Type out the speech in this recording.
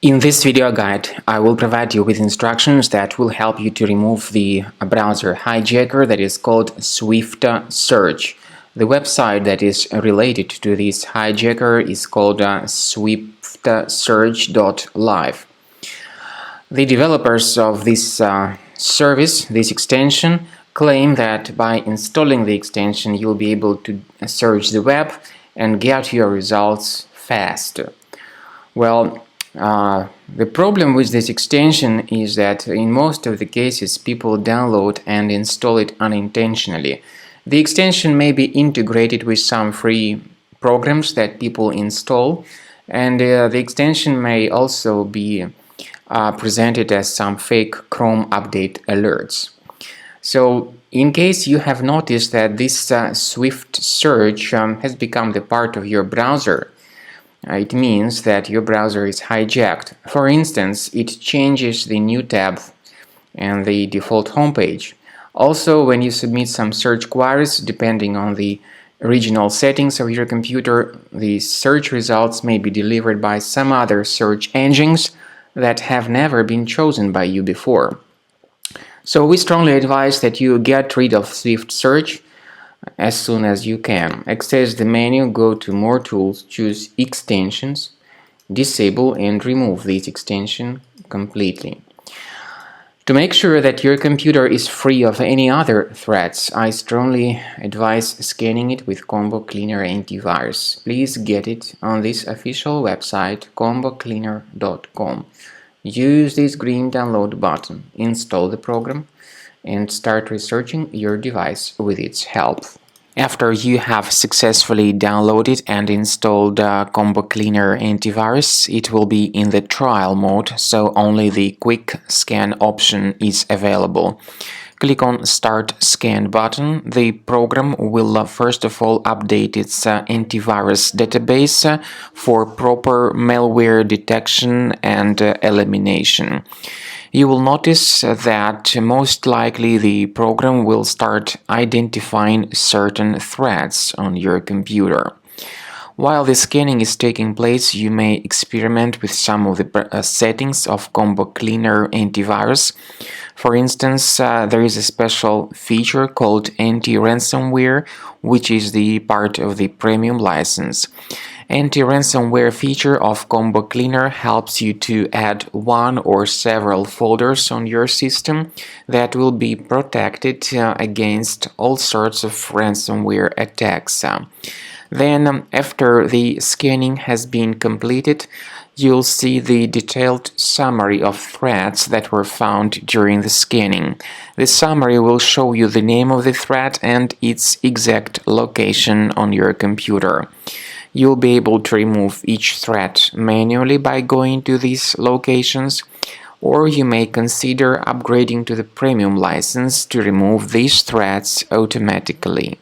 In this video guide, I will provide you with instructions that will help you to remove the browser hijacker that is called Swift Search. The website that is related to this hijacker is called Swiftsearch.live. The developers of this service, this extension, claim that by installing the extension you'll be able to search the web and get your results faster. Well, the problem with this extension is that in most of the cases people download and install it unintentionally. The extension may be integrated with some free programs that people install, and the extension may also be presented as some fake Chrome update alerts. So in case you have noticed that this Swift Search has become the part of your browser, it means that your browser is hijacked. For instance, it changes the new tab and the default homepage. Also, when you submit some search queries, depending on the original settings of your computer, the search results may be delivered by some other search engines that have never been chosen by you before. So we strongly advise that you get rid of Swift Search as soon as you can. Access the menu, go to More Tools, choose Extensions, disable and remove this extension completely. To make sure that your computer is free of any other threats, I strongly advise scanning it with Combo Cleaner Antivirus. Please get it on this official website, combocleaner.com. Use this green download button, install the program, and start researching your device with its help. After you have successfully downloaded and installed Combo Cleaner Antivirus, it will be in the trial mode, so only the quick scan option is available. Click on Start Scan button. The program will first of all update its antivirus database for proper malware detection and elimination. You will notice that most likely the program will start identifying certain threats on your computer. While the scanning is taking place, you may experiment with some of the settings of Combo Cleaner Antivirus. For instance, there is a special feature called anti-ransomware, which is the part of the premium license. Anti-ransomware feature of Combo Cleaner helps you to add one or several folders on your system that will be protected against all sorts of ransomware attacks. Then, after the scanning has been completed, you'll see the detailed summary of threats that were found during the scanning. The summary will show you the name of the threat and its exact location on your computer. You'll be able to remove each threat manually by going to these locations, or you may consider upgrading to the premium license to remove these threats automatically.